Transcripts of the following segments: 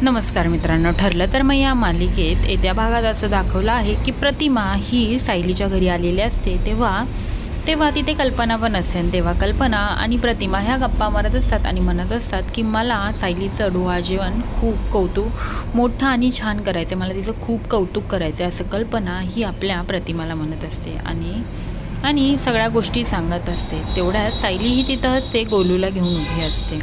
नमस्कार मित्रांनो, ठरलं तर मग या मालिकेत येत्या भागात असं दाखवलं आहे की प्रतिमा ही सायलीच्या घरी आलेली असते तेव्हा तिथे कल्पना पण असते आणि तेव्हा कल्पना आणि प्रतिमा ह्या गप्पा मारत असतात आणि म्हणत असतात की मला सायलीचं डोहाळ जेवण खूप कौतुक मोठं आणि छान करायचं आहे, मला तिचं खूप कौतुक करायचं आहे असं कल्पना ही आपल्या प्रतिमाला म्हणत असते आणि सगळ्या गोष्टी सांगत असते। तेवढ्यात सायली ही तिथं असते, गोलूला घेऊन उभी असते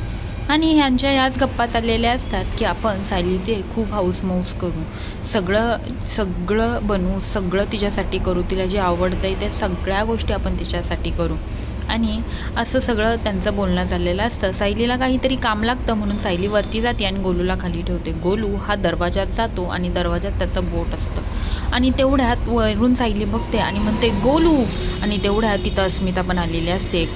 आणि ह्यांच्या ह्याच गप्पा चाललेल्या असतात की आपण सायलीचे खूप हाऊसमौस करू, सगळं बनवू, सगळं तिच्यासाठी करू, तिला जे आवडतं आहे त्या सगळ्या गोष्टी आपण तिच्यासाठी करू आणि असं सगळं त्यांचं बोलणं चाललेलं असतं। सायलीला काहीतरी काम लागतं म्हणून सायली वरती जाते आणि गोलूला खाली ठेवते। गोलू हा दरवाजात जातो आणि दरवाजात त्याचं बोट असतं आणि तेवढ्यात वरून सायली बघते आणि म्हणते गोलू, आणि तेवढ्यात तिथं अस्मिता पण आलेली असते।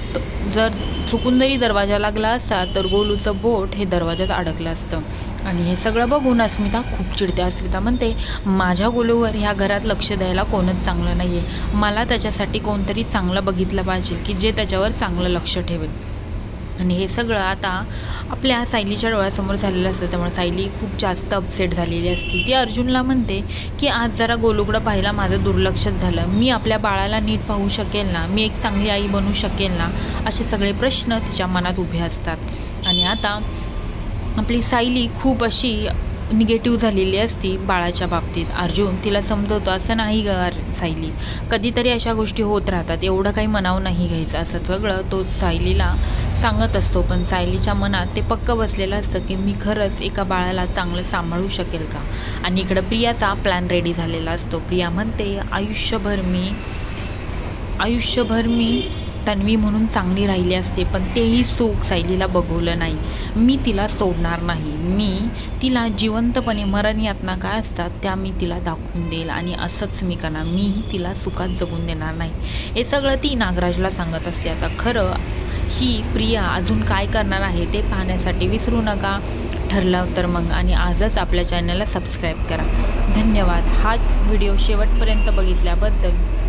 जर चुकून जरी दरवाजा लागला असता तर गोलूचं बोट हे दरवाजात अडकलं असतं आणि हे सगळं बघून अस्मिता खूप चिडते। अस्मिता म्हणते माझ्या गोलूवर ह्या घरात लक्ष द्यायला कोणच चांगलं नाही आहे, मला त्याच्यासाठी कोणतरी चांगलं बघितलं पाहिजे की जे त्याच्यावर चांगलं लक्ष ठेवेल। आणि हे सगळं आता आपल्या सायलीच्या डोळ्यासमोर झालेलं असतं, त्यामुळे सायली खूप जास्त अपसेट झालेली असते। ती अर्जुनला म्हणते की आज जरा गोलूकडं पाहिला माझं दुर्लक्षच झालं, मी आपल्या बाळाला नीट पाहू शकेल ना, मी एक चांगली आई बनू शकेल ना, असे सगळे प्रश्न तिच्या मनात उभे असतात। आणि आता आपली सायली खूप अशी निगेटिव्ह झालेली असती बाळाच्या बाबतीत। अर्जुन तिला समजवतो असं नाही ग सायली, कधीतरी अशा गोष्टी होत राहतात, एवढं काही मनावं नाही घ्यायचं, असं सगळं तो सायलीला सांगत असतो। पण सायलीच्या मनात ते पक्कं बसलेलं असतं की मी खरंच एका बाळाला चांगलं सांभाळू शकेल का। आणि इकडं प्रियाचा प्लॅन रेडी झालेला असतो। प्रिया म्हणते आयुष्यभर मी तन्वी म्हणून चांगली राहिली असते, पण तेही सुख सायलीला बघवलं नाही, मी तिला सोडणार नाही, मी तिला जिवंतपणे मरण यातना काय असतात त्या मी तिला दाखवून देईल आणि असंच मी करणार, मीही तिला सुखात जगून देणार नाही। हे सगळं ती नागराजला सांगत असते। आता खरं ही प्रिया अजून काय करणार आहे ते पाहण्यासाठी विसरू नका। ठरलं तर मग आणि आजच आपल्या चॅनलला सबस्क्राईब करा। धन्यवाद हा व्हिडिओ शेवटपर्यंत बघितल्याबद्दल।